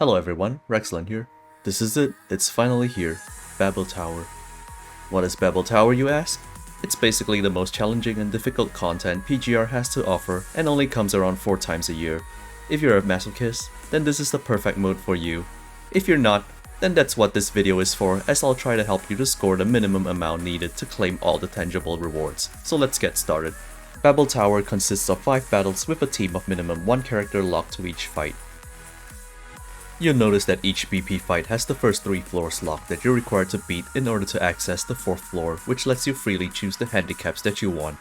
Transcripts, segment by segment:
Hello everyone, Rexlent here. This is it, it's finally here, Babel Tower. What is Babel Tower, you ask? It's basically the most challenging and difficult content PGR has to offer and only comes around 4 times a year. If you're a masochist, then this is the perfect mode for you. If you're not, then that's what this video is for, as I'll try to help you to score the minimum amount needed to claim all the tangible rewards. So let's get started. Babel Tower consists of 5 battles with a team of minimum 1 character locked to each fight. You'll notice that each BP fight has the first 3 floors locked that you're required to beat in order to access the 4th floor, which lets you freely choose the handicaps that you want.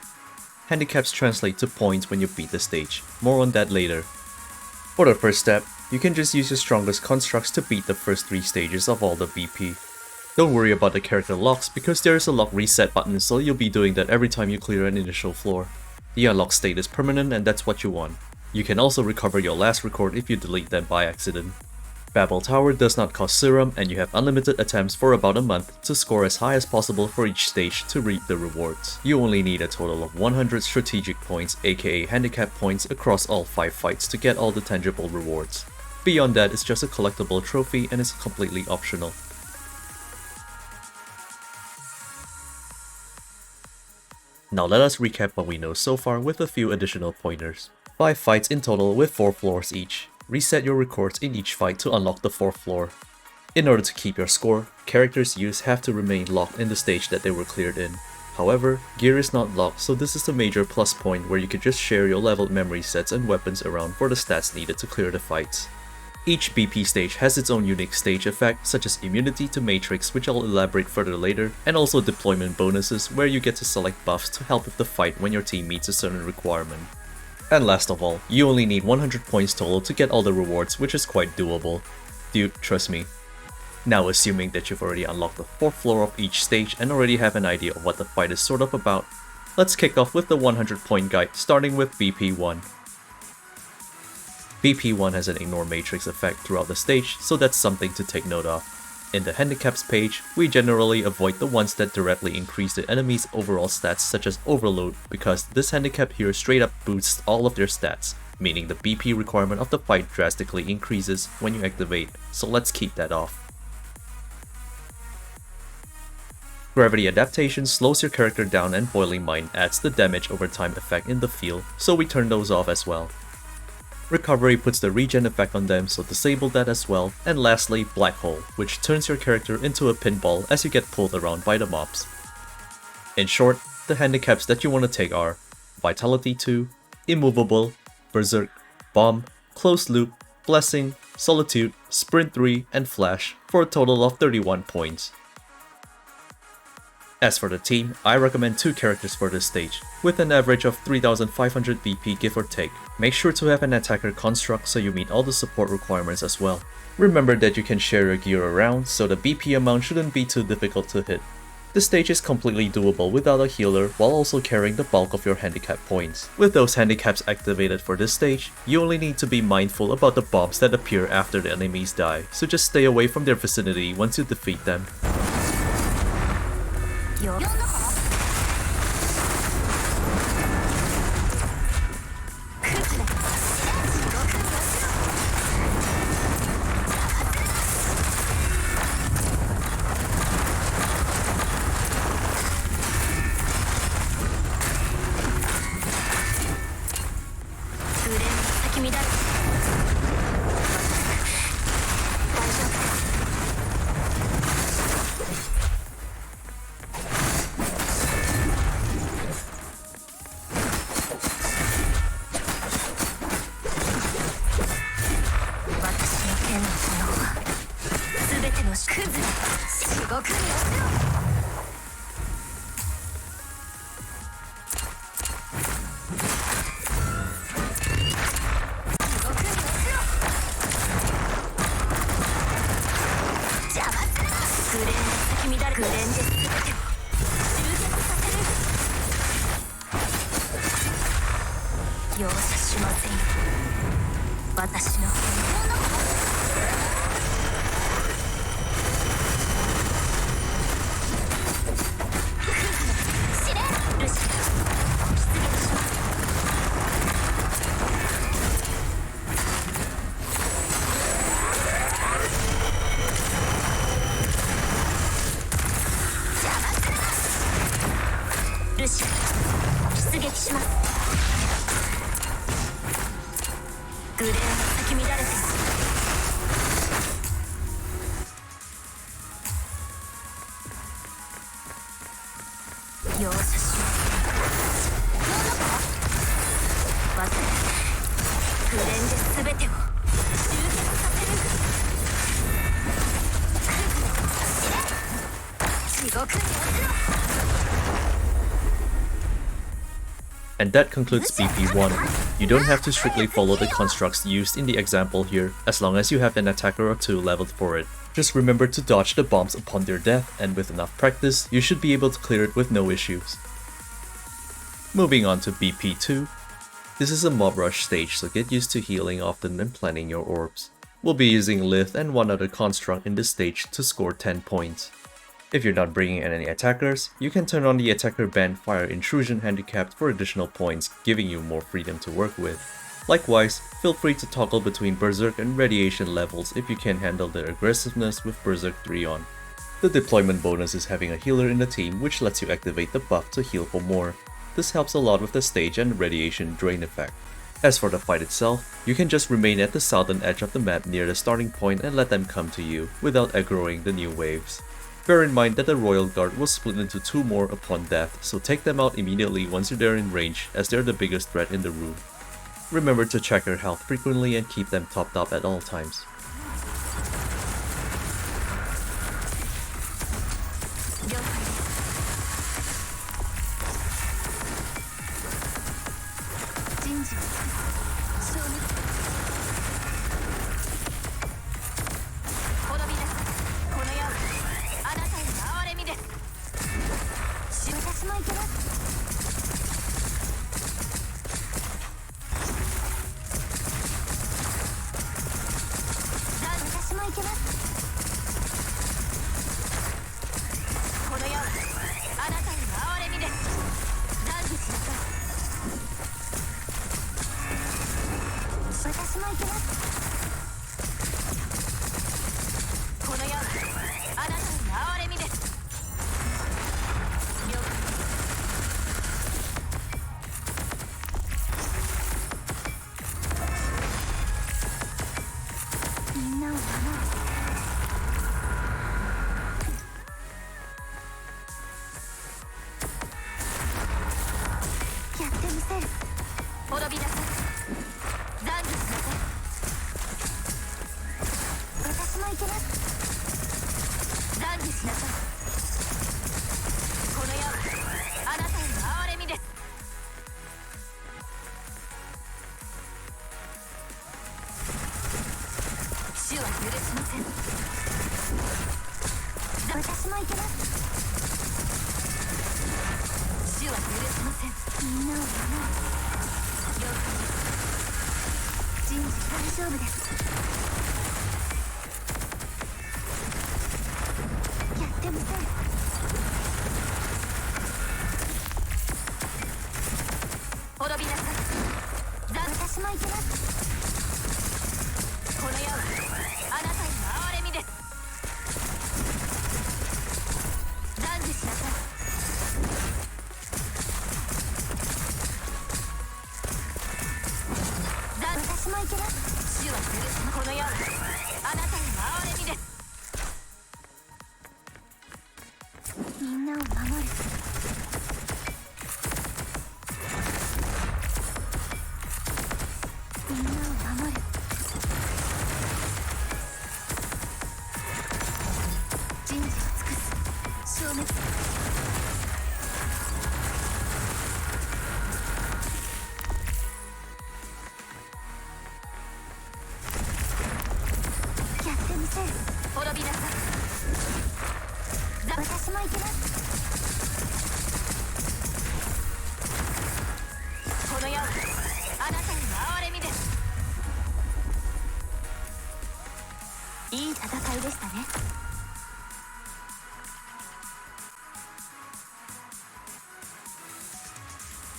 Handicaps translate to points when you beat the stage, more on that later. For the first step, you can just use your strongest constructs to beat the first 3 stages of all the BP. Don't worry about the character locks because there is a lock reset button, so you'll be doing that every time you clear an initial floor. The unlock state is permanent and that's what you want. You can also recover your last record if you delete them by accident. Babel Tower does not cost serum and you have unlimited attempts for about a month to score as high as possible for each stage to reap the rewards. You only need a total of 100 strategic points, aka handicap points, across all 5 fights to get all the tangible rewards. Beyond that, it's just a collectible trophy and is completely optional. Now let us recap what we know so far with a few additional pointers. 5 fights in total with 4 floors each. Reset your records in each fight to unlock the 4th floor. In order to keep your score, characters used have to remain locked in the stage that they were cleared in. However, gear is not locked, so this is a major plus point where you can just share your leveled memory sets and weapons around for the stats needed to clear the fights. Each BP stage has its own unique stage effect, such as immunity to matrix, which I'll elaborate further later, and also deployment bonuses where you get to select buffs to help with the fight when your team meets a certain requirement. And last of all, you only need 100 points total to get all the rewards, which is quite doable. Dude, trust me. Now assuming that you've already unlocked the 4th floor of each stage and already have an idea of what the fight is sort of about, let's kick off with the 100 point guide, starting with BP1. BP1 has an ignore matrix effect throughout the stage, so that's something to take note of. In the handicaps page, we generally avoid the ones that directly increase the enemy's overall stats, such as overload, because this handicap here straight up boosts all of their stats, meaning the BP requirement of the fight drastically increases when you activate, so let's keep that off. Gravity adaptation slows your character down and boiling mind adds the damage over time effect in the field, so we turn those off as well. Recovery puts the regen effect on them, so disable that as well. And lastly, Black Hole, which turns your character into a pinball as you get pulled around by the mobs. In short, the handicaps that you want to take are Vitality 2, Immovable, Berserk, Bomb, Closed Loop, Blessing, Solitude, Sprint 3, and Flash for a total of 31 points. As for the team, I recommend 2 characters for this stage, with an average of 3500 BP give or take. Make sure to have an attacker construct so you meet all the support requirements as well. Remember that you can share your gear around, so the BP amount shouldn't be too difficult to hit. The stage is completely doable without a healer while also carrying the bulk of your handicap points. With those handicaps activated for this stage, you only need to be mindful about the bombs that appear after the enemies die, so just stay away from their vicinity once you defeat them. 容赦しない私フレンで全てを集結させる地獄に落ちろ And that concludes BP1. You don't have to strictly follow the constructs used in the example here, as long as you have an attacker or two leveled for it. Just remember to dodge the bombs upon their death, and with enough practice, you should be able to clear it with no issues. Moving on to BP2. This is a mob rush stage, so get used to healing often and planning your orbs. We'll be using Lith and one other construct in this stage to score 10 points. If you're not bringing in any attackers, you can turn on the attacker band fire intrusion handicapped for additional points, giving you more freedom to work with. Likewise, feel free to toggle between Berserk and Radiation levels if you can handle their aggressiveness with Berserk 3 on. The deployment bonus is having a healer in the team, which lets you activate the buff to heal for more. This helps a lot with the stage and Radiation drain effect. As for the fight itself, you can just remain at the southern edge of the map near the starting point and let them come to you, without aggroing the new waves. Bear in mind that the Royal Guard will split into 2 more upon death, so take them out immediately once they're in range, as they're the biggest threat in the room. Remember to check your health frequently and keep them topped up at all times.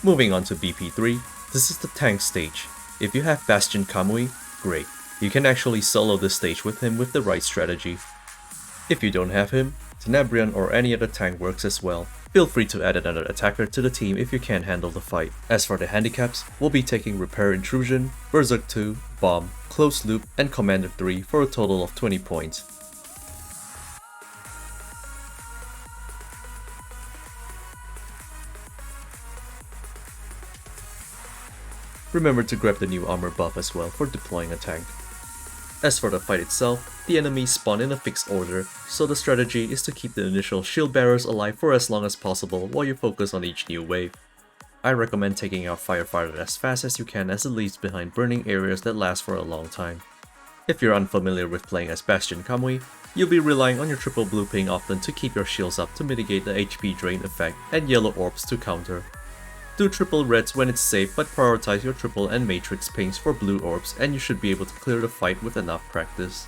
Moving on to BP3, this is the tank stage. If you have Bastion Kamui, great. You can actually solo this stage with him with the right strategy. If you don't have him, Tenebrion or any other tank works as well. Feel free to add another attacker to the team if you can't handle the fight. As for the handicaps, we'll be taking Repair Intrusion, Berserk 2, Bomb, Close Loop, and Commander 3 for a total of 20 points. Remember to grab the new armor buff as well for deploying a tank. As for the fight itself, the enemies spawn in a fixed order, so the strategy is to keep the initial shield bearers alive for as long as possible while you focus on each new wave. I recommend taking out Firefighter as fast as you can, as it leaves behind burning areas that last for a long time. If you're unfamiliar with playing as Bastion Kamui, you'll be relying on your triple blue ping often to keep your shields up to mitigate the HP drain effect, and yellow orbs to counter. Do triple reds when it's safe, but prioritize your triple and matrix pings for blue orbs, and you should be able to clear the fight with enough practice.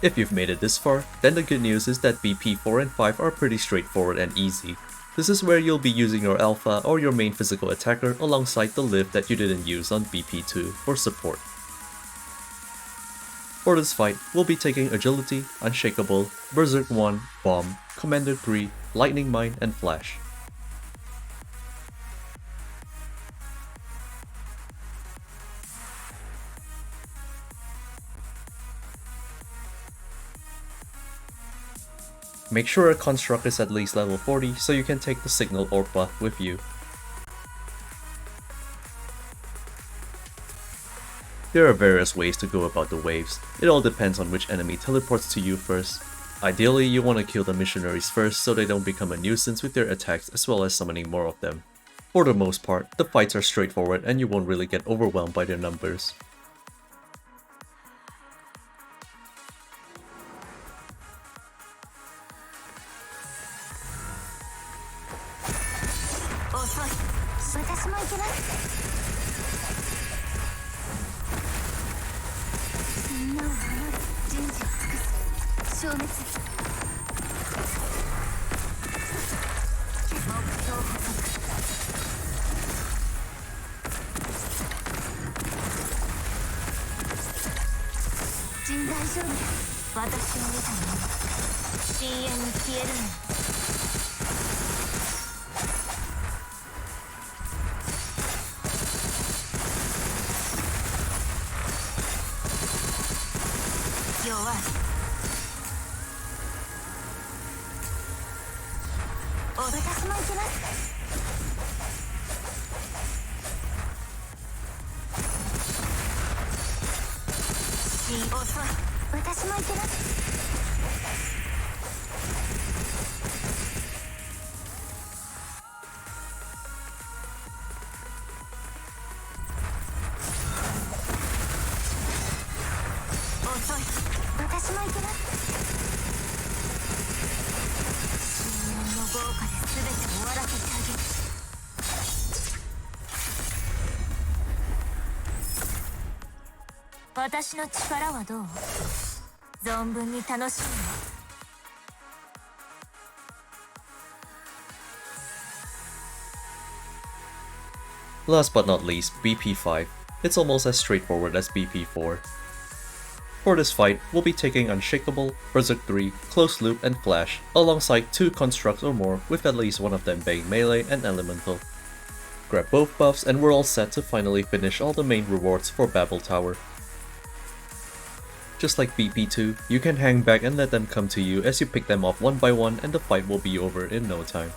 If you've made it this far, then the good news is that BP 4 and 5 are pretty straightforward and easy. This is where you'll be using your alpha or your main physical attacker alongside the lift that you didn't use on BP 2 for support. For this fight, we'll be taking Agility, Unshakable, Berserk 1, Bomb, Commander 3, Lightning Mine, and Flash. Make sure a construct is at least level 40 so you can take the Signal Orb buff with you. There are various ways to go about the waves. It all depends on which enemy teleports to you first. Ideally, you want to kill the missionaries first so they don't become a nuisance with their attacks, as well as summoning more of them. For the most part, the fights are straightforward and you won't really get overwhelmed by their numbers. 私も行けます。みんなを守る順次を尽くす消滅。目標補足。甚大丈夫。私を見た者は深淵に消えるの。弱い。私も行けます。遅い。私も行けます。遅い。私も行けます。深淵の豪華で全て終わらせてあげる。私の力はどう？存分に楽しむ。Last but not least, BP5. It's almost as straightforward as BP4. For this fight, we'll be taking Unshakable, Berserk 3, Close Loop, and Flash, alongside 2 constructs or more with at least one of them being melee and elemental. Grab both buffs and we're all set to finally finish all the main rewards for Babel Tower. Just like BP2, you can hang back and let them come to you as you pick them off one by one and the fight will be over in no time.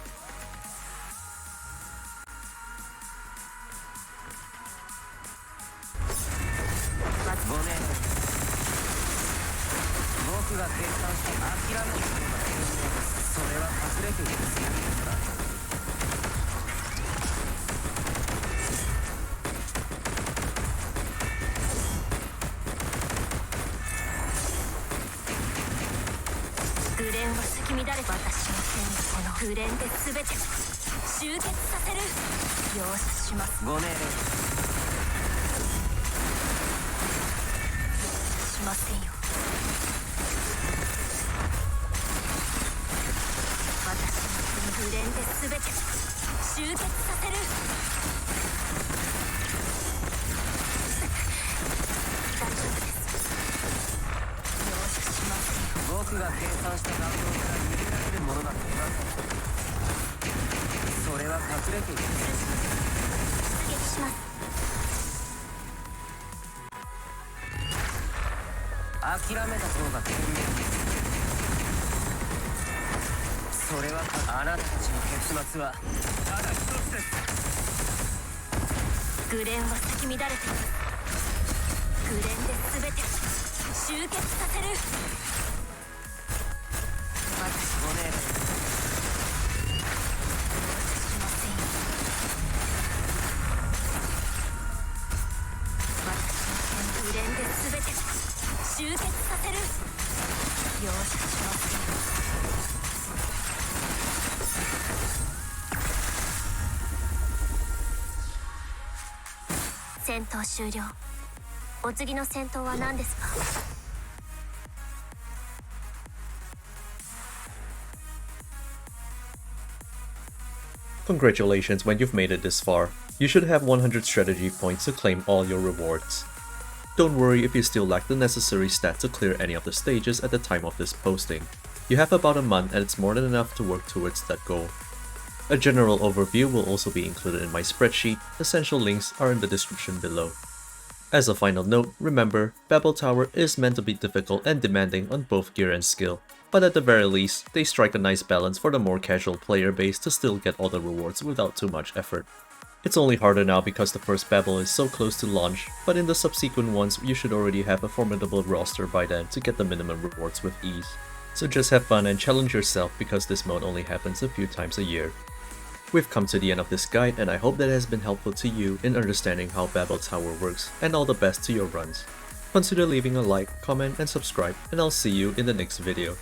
戦闘終了。お次の戦闘は何ですかCongratulations when you've made it this far. You should have 100 strategy points to claim all your rewards. Don't worry if you still lack the necessary stats to clear any of the stages at the time of this posting. You have about a month and it's more than enough to work towards that goal. A general overview will also be included in my spreadsheet. Essential links are in the description below. As a final note, remember, Babel Tower is meant to be difficult and demanding on both gear and skill, but at the very least, they strike a nice balance for the more casual player base to still get all the rewards without too much effort. It's only harder now because the first Babel is so close to launch, but in the subsequent ones you should already have a formidable roster by then to get the minimum rewards with ease. So just have fun and challenge yourself because this mode only happens a few times a year. We've come to the end of this guide and I hope that it has been helpful to you in understanding how Babel Tower works, and all the best to your runs. Consider leaving a like, comment and subscribe, and I'll see you in the next video.